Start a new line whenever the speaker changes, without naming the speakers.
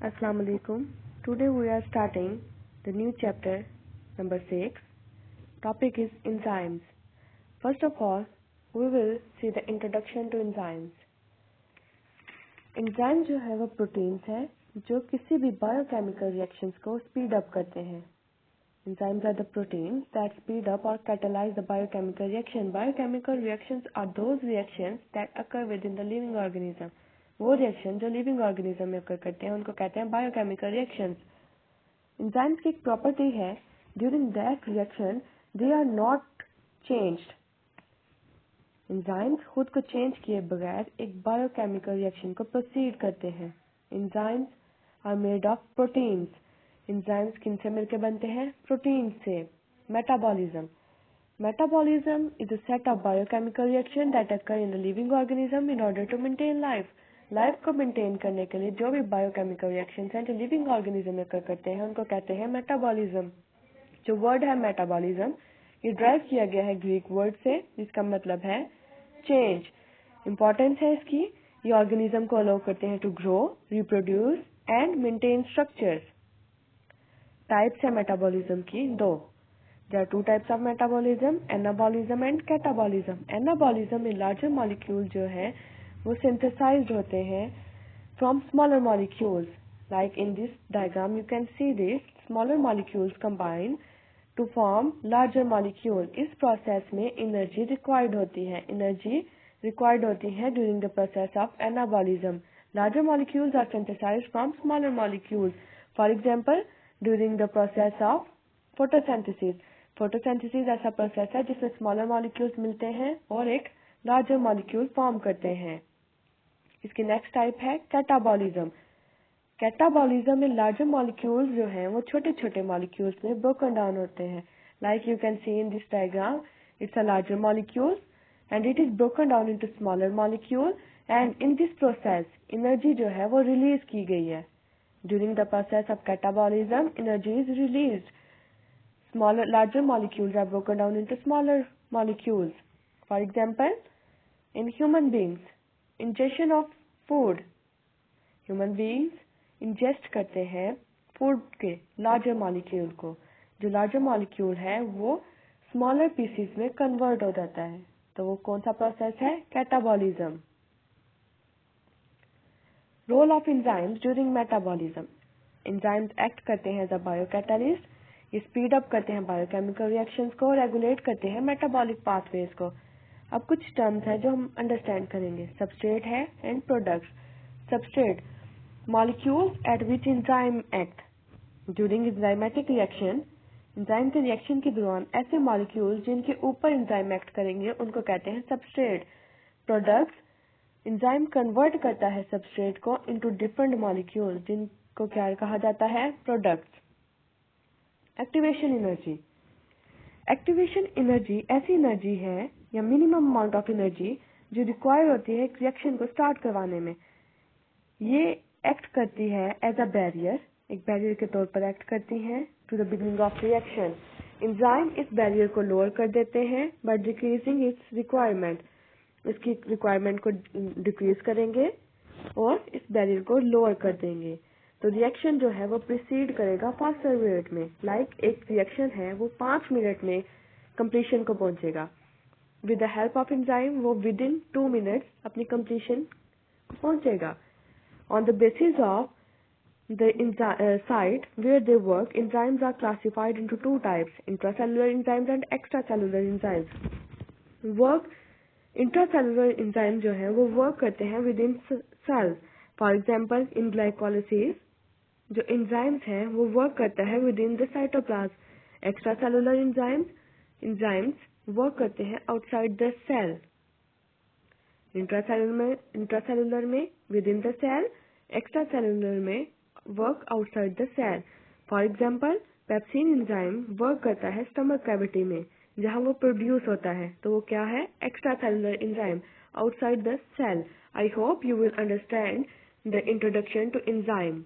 Assalamu alaikum. Today we are starting the new chapter number 6. Topic is enzymes. First of all, we will see the introduction to enzymes. Enzyme जो है वो proteins है जो किसी भी biochemical reactions को speed up करते हैं. Enzymes are the proteins that speed up or catalyze the biochemical reaction. Biochemical reactions are those reactions that occur within the living organism. वो रिएक्शन जो लिविंग ऑर्गेनिज्म में occur करते हैं उनको कहते हैं बायोकेमिकल रिएक्शंस. एंजाइम्स की एक प्रॉपर्टी है during that reaction they are not changed. Enzymes खुद को चेंज किए बगैर एक बायोकेमिकल रिएक्शन को प्रोसीड करते हैं. Enzymes are made of proteins. Enzymes किनसे मिलकर बनते हैं? प्रोटीन से. Metabolism. Metabolism is a set of biochemical reactions that occur in the living organism in order to maintain life. Life को मेंटेन करने के लिए जो भी बायोकेमिकल रिएक्शंस हैं जो लिविंग ऑर्गेनिज्म में occur करते हैं उनको कहते हैं मेटाबॉलिज्म. जो वर्ड है मेटाबॉलिज्म ये ड्राइव किया गया है ग्रीक वर्ड से जिसका मतलब है चेंज. इंपॉर्टेंस है इसकी. ये ऑर्गेनिज्म को अलाउ करते हैं to grow, reproduce and maintain structures. Types है मेटाबॉलिज्म की दो. There are two types of metabolism, anabolism and catabolism. Anabolism में larger molecule जो है वो synthesized होते हैं from smaller molecules. Like in this diagram you can see this smaller molecules combine to form larger molecule. इस process में energy required होती है. Energy required होती है during the process of anabolism. Larger molecules are synthesized from smaller molecules. For example, during the process of photosynthesis. Photosynthesis ऐसा process है जिसमें smaller molecules मिलते हैं और एक लार्जर मॉलिक्यूल फॉर्म करते हैं. इसकी नेक्स्ट टाइप है कैटाबॉलिज्म. कैटाबॉलिज्म में लार्जर मॉलिक्यूल्स जो हैं वो छोटे छोटे मॉलिक्यूल्स में ब्रोकन डाउन होते हैं. Like you can see in this diagram it's a larger molecule and it is broken down into smaller molecule and in this process energy जो है वो रिलीज की गई है. During the process of catabolism energy is released. Larger molecules are broken down into smaller molecules. For example, in human beings, ingestion of food. Human beings ingest करते हैं food के larger molecule को. जो larger molecule है वो smaller pieces में convert हो जाता है. तो वो कौन सा process है? Catabolism. Role of enzymes during metabolism. Enzymes act करते हैं as a biocatalyst. ये स्पीड अप करते हैं बायोकेमिकल रिएक्शंस को, रेगुलेट करते हैं मेटाबॉलिक पाथवेज को. अब कुछ टर्म्स हैं जो हम अंडरस्टैंड करेंगे. सबस्ट्रेट है and products. Substrate molecules eight which enzyme act during enzymatic reaction. Enzyme के रिएक्शन के दौरान ऐसे मॉलिक्यूल्स जिनके ऊपर एंजाइम एक्ट करेंगे उनको कहते हैं सबस्ट्रेट. प्रोडक्ट्स एंजाइम कन्वर्ट करता है सबस्ट्रेट को इनटू डिफरेंट मॉलिक्यूल जिनको क्या कहा जाता है? Products. Activation energy. Activation energy ऐसी एनर्जी है या मिनिमम अमाउंट ऑफ एनर्जी जो रिक्वायर होती है एक रिएक्शन को स्टार्ट करवाने में. ये एक्ट करती है एज अ बैरियर. एक बैरियर के तौर पर एक्ट करती है to the beginning of reaction. Enzyme इस बैरियर को लोअर कर देते हैं बाय डिक्रीजिंग इट्स रिक्वायरमेंट. इसकी रिक्वायरमेंट को डिक्रीज करेंगे और इस बैरियर को लोअर कर देंगे. तो रिएक्शन जो है वो प्रिसीड करेगा फास्टर रेट में. लाइक एक रिएक्शन है वो 5 मिनट में कंप्लीशन को पहुंचेगा. With the help of enzyme वो विद इन 2 मिनट्स अपनी कंप्लीशन पहुंचेगा. On the basis of the site where they work enzymes are classified into 2 types, intracellular enzymes and extracellular enzymes. Work intracellular enzyme जो है वो work करते हैं within cell. For example in glycolysis जो enzymes हैं वो work करता है within the cytoplasm. Extracellular enzymes work करते हैं आउटसाइड द सेल. इंट्रासेलुलर में within the cell, extracellular में work outside the cell. For example pepsin enzyme work करता है स्टमक कैविटी में जहां वो प्रोड्यूस होता है. तो वो क्या है? Extracellular enzyme outside the cell. I hope you will understand the introduction to enzyme.